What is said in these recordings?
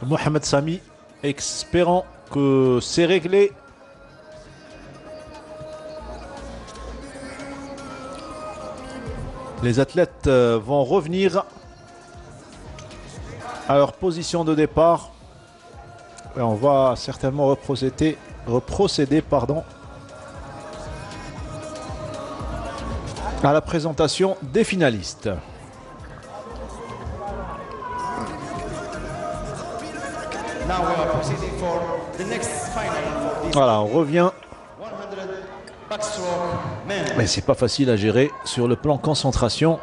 Mohamed Sami, espérant que c'est réglé. Les athlètes vont revenir à leur position de départ. Et on va certainement reprocéder à la présentation des finalistes. Voilà, on revient. Mais c'est pas facile à gérer sur le plan concentration.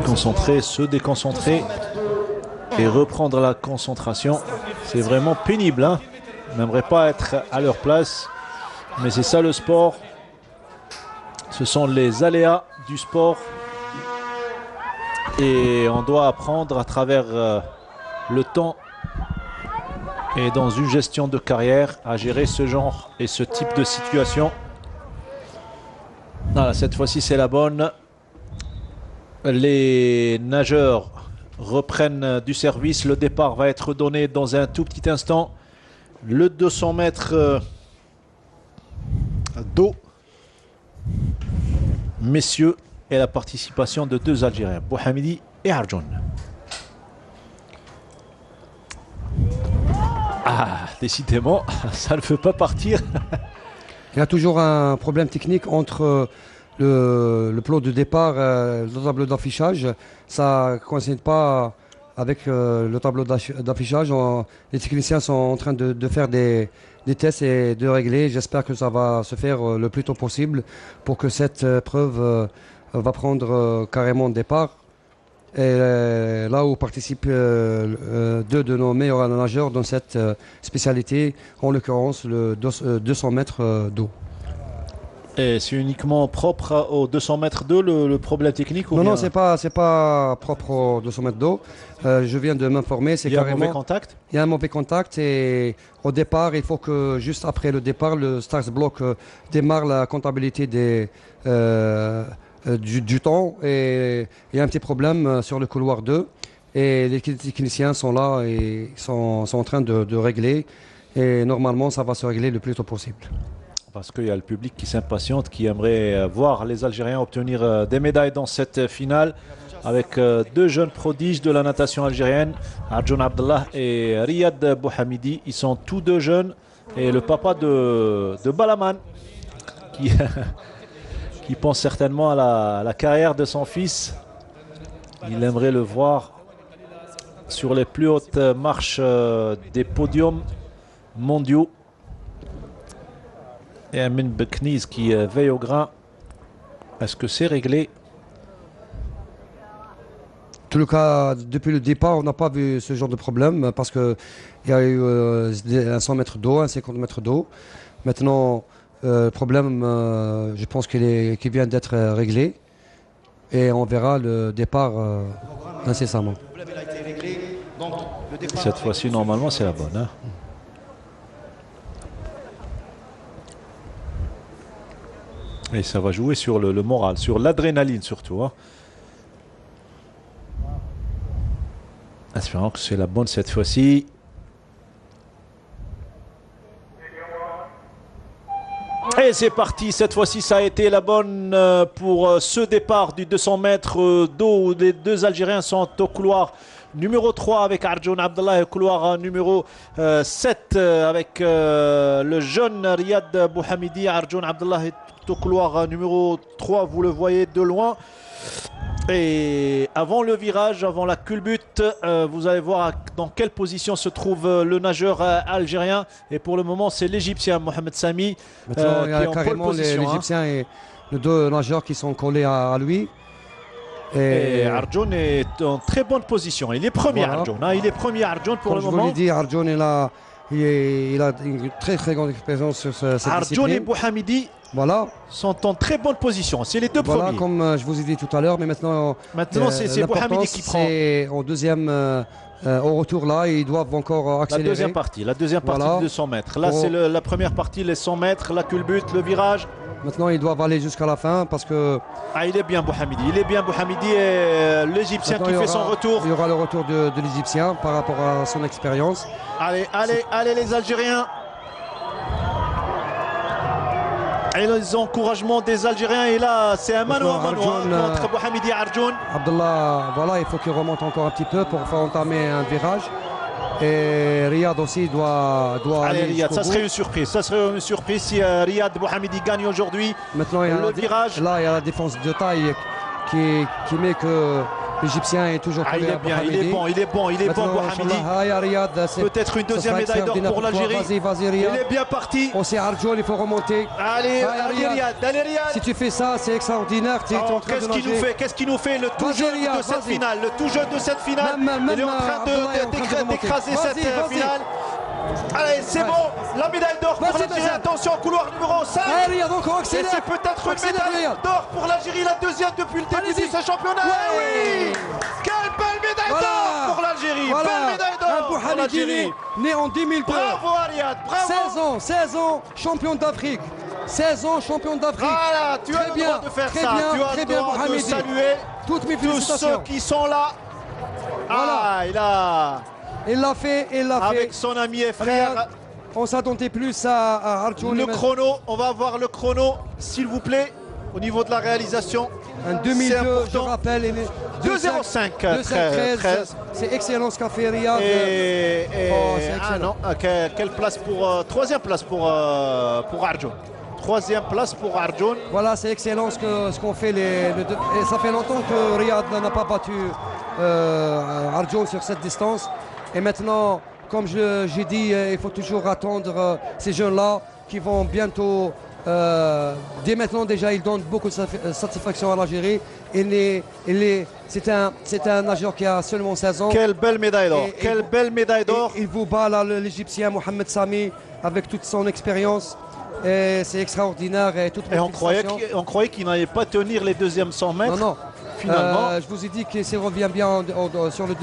Concentrer, se déconcentrer et reprendre la concentration. C'est vraiment pénible, hein. On n'aimerait pas être à leur place, mais c'est ça le sport. Ce sont les aléas du sport. Et on doit apprendre à travers le temps et dans une gestion de carrière à gérer ce genre et ce type de situation. Voilà, cette fois-ci c'est la bonne. Les nageurs reprennent du service. Le départ va être donné dans un tout petit instant. Le 200 mètres d'eau, messieurs, et la participation de deux Algériens, Bouhamidi et Arjoun. Ah, décidément, ça ne veut pas partir. Il y a toujours un problème technique entre le plot de départ et le tableau d'affichage. Ça ne coïncide pas avec le tableau d'affichage. Les techniciens sont en train de faire des tests et de régler. J'espère que ça va se faire le plus tôt possible pour que cette preuve va prendre carrément départ. Et là où participent deux de nos meilleurs nageurs dans cette spécialité, en l'occurrence le 200 mètres d'eau. Et c'est uniquement propre aux 200 mètres d'eau le problème technique ou Non, bien... non, c'est pas propre aux 200 mètres d'eau. Je viens de m'informer. Il y a un mauvais contact. Il y a un mauvais contact et au départ, il faut que juste après le départ, le Stars Block démarre la comptabilité du temps. Et il y a un petit problème sur le couloir 2. Et les techniciens sont là et sont en train de régler. Et normalement, ça va se régler le plus tôt possible. Parce qu'il y a le public qui s'impatiente, qui aimerait voir les Algériens obtenir des médailles dans cette finale avec deux jeunes prodiges de la natation algérienne, Arjoun Abdallah et Riyad Bouhamidi. Ils sont tous deux jeunes et le papa de Balaman qui pense certainement à la carrière de son fils. Il aimerait le voir sur les plus hautes marches des podiums mondiaux. Et Amin Bekniz qui veille au grain. Est-ce que c'est réglé? En tout cas, depuis le départ, on n'a pas vu ce genre de problème parce qu'il y a eu un 100 mètres d'eau, un 50 mètres d'eau. Maintenant, le problème, je pense qu'il vient d'être réglé et on verra le départ incessamment. Cette fois-ci, normalement, c'est la bonne. Hein. Et ça va jouer sur le moral, sur l'adrénaline surtout. Hein. Espérons que c'est la bonne cette fois-ci. Et c'est parti, cette fois-ci ça a été la bonne pour ce départ du 200 mètres d'eau où les deux Algériens sont au couloir numéro 3 avec Arjoun Abdallah et couloir numéro 7 avec le jeune Riyad Bouhamidi. Arjoun Abdallah est au couloir numéro 3, vous le voyez de loin. Et avant le virage, avant la culbute, vous allez voir dans quelle position se trouve le nageur algérien. Et pour le moment, c'est l'Égyptien Mohamed Sami qui il y a est en pole carrément position. l'Égyptien et les deux nageurs qui sont collés à lui. Et Arjoun est en très bonne position. Il est premier, voilà. Arjoun. Hein, il est premier, Arjoun, pour Comme le je moment. vous l'ai dit, Arjoun il a une très très grande expérience sur cette Arjoun discipline. et Bouhamidi Voilà. sont en très bonne position. C'est les deux Voilà, premiers. comme je vous ai dit tout à l'heure, mais maintenant C'est Bouhamidi qui prend c'est au deuxième, au retour là, ils doivent encore accélérer. la deuxième partie Voilà. de 200 mètres. Là, Pour- c'est la première partie, les 100 mètres, la culbute, le virage. Maintenant, ils doivent aller jusqu'à la fin parce que Ah, il est bien Bouhamidi. Il est bien Bouhamidi et l'Égyptien maintenant, qui fait son retour. Il y aura le retour de l'Égyptien par rapport à son expérience. Allez les Algériens. Et les encouragements des Algériens. Et là, c'est un mano à mano entre Bouhamidi et Arjoun. Abdallah, voilà, il faut qu'il remonte encore un petit peu pour faire entamer un virage. Et Riyad aussi doit Allez, aller Riyad, ça jusqu'au serait bout. une surprise. Ça serait une surprise si Riyad Bouhamidi gagne aujourd'hui. Maintenant, il y a Le virage. Là, il y a la défense de taille qui met que l'Égyptien est toujours Ah, il collé est à bien, il Bouhamidi. est bon Bouhamidi. Riyad, Peut-être une deuxième médaille d'or pour l'Algérie. Vas-y, Il Riyad. est bien parti. On sait Arjoun, il faut remonter. Allez, Riyad. Si tu fais ça, c'est extraordinaire. Tu es en train de nager. Qu'est-ce qu'il nous fait le tout Vas-y, jeune Riyad, de cette vas-y. finale? Le tout jeune de cette finale. Même, Il est en train Abdallah est en train de remonter. d'écraser Vas-y, cette vas-y. finale. Allez, c'est Ouais. bon. La médaille d'or pour Vas-y, l'Algérie. vas-y. Attention, couloir numéro 5. Riyad, encore Et accélère. c'est peut-être une Accélère, médaille Riyad. d'or pour l'Algérie, la deuxième depuis le début Allez-y. de ce championnat. Ouais. Oui. Quelle belle médaille Voilà. d'or pour l'Algérie. Voilà. Belle médaille Un d'or pour Bouhamidi l'Algérie. né en 2002. Bravo Ariad, bravo. 16 ans, champion d'Afrique. 16 ans, champion d'Afrique. Voilà, tu as Très le bien, droit de faire très ça. bien, Tu as très le bien, droit de Bouhamidi. saluer Toutes mes tous ceux félicitations. qui sont là. Voilà. Ah, il a, Il l'a fait, il l'a avec fait. son ami et frère, Riyad, on s'attendait plus à Arjoun. le chrono. On va voir le chrono, s'il vous plaît, au niveau de la réalisation. En C'est 2002, je important. rappelle, il est 2,05, 2,13. C'est excellent ce qu'a fait Riyad. Et Oh, c'est ah excellent. non, quelle place pour troisième place pour Arjoun. Troisième place pour Arjoun. Voilà, c'est excellent ce qu'ont fait les deux. Et ça fait longtemps que Riyad n'a pas battu Arjoun sur cette distance. Et maintenant, comme j'ai dit, il faut toujours attendre ces jeunes-là qui vont bientôt, dès maintenant déjà, ils donnent beaucoup de satisfaction à l'Algérie. C'est un nageur qui a seulement 16 ans. Quelle belle médaille d'or. Et- Quelle belle médaille d'or. Il vous bat là, l'Égyptien Mohamed Sami avec toute son expérience. Et c'est extraordinaire. Et, toutes mes Et on félicitations. croyait qu'il n'allait pas tenir les deuxièmes 100 mètres. Non, non. Finalement. Je vous ai dit qu'il revient bien sur le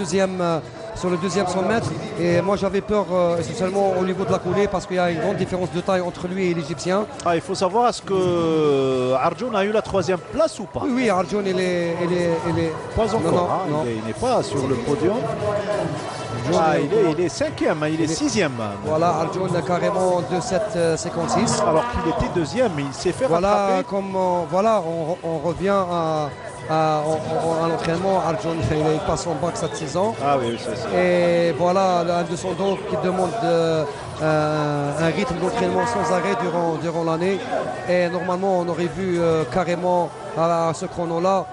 deuxième 100 mètres. Et moi j'avais peur essentiellement au niveau de la coulée parce qu'il y a une grande différence de taille entre lui et l'Égyptien. Ah, il faut savoir, est-ce que Arjoun a eu la troisième place ou pas? Oui, oui, Arjoun il est. Pas encore, non, hein, non. il n'est pas sur le podium. Arjoun, Ah, il est cinquième, hein, il est sixième. Voilà, Arjoun a carrément 2,756. Alors qu'il était deuxième, il s'est fait Voilà, rattraper. comme on revient à l'entraînement. Arjoun il passe son bac cette saison. Ah oui, c'est ça. Et voilà, un de son dos qui demande un rythme d'entraînement sans arrêt durant l'année. Et normalement, on aurait vu carrément à ce chrono-là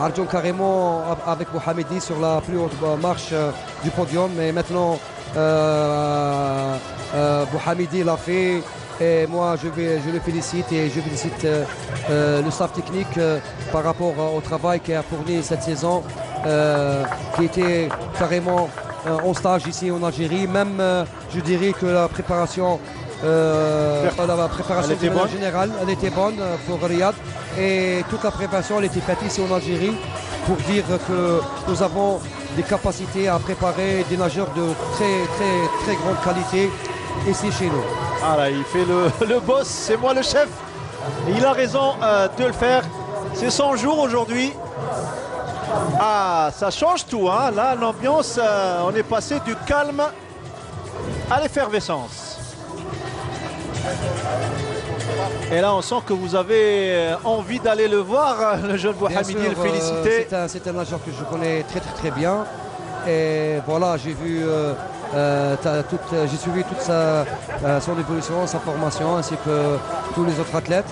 Arjoun carrément avec Bouhamidi sur la plus haute marche du podium. Mais maintenant, Bouhamidi l'a fait. Et moi, je le félicite et je félicite le staff technique par rapport au travail qu'il a fourni cette saison, qui était carrément en stage ici en Algérie. Même, je dirais que la préparation, Elle était bonne. générale, elle était bonne pour Riyad. Et toute la préparation, elle était faite ici en Algérie pour dire que nous avons des capacités à préparer des nageurs de très, très, très grande qualité ici chez nous. Ah là, il fait le boss, c'est moi le chef. Et il a raison de le faire. C'est son jour aujourd'hui. Ah, ça change tout, hein. Là, l'ambiance, on est passé du calme à l'effervescence. Et là, on sent que vous avez envie d'aller le voir, le jeune Bien Bouhamidi, sûr, le féliciter. c'est un nageur que je connais très très très bien. Et voilà, j'ai vu, j'ai suivi toute son évolution, sa formation, ainsi que tous les autres athlètes.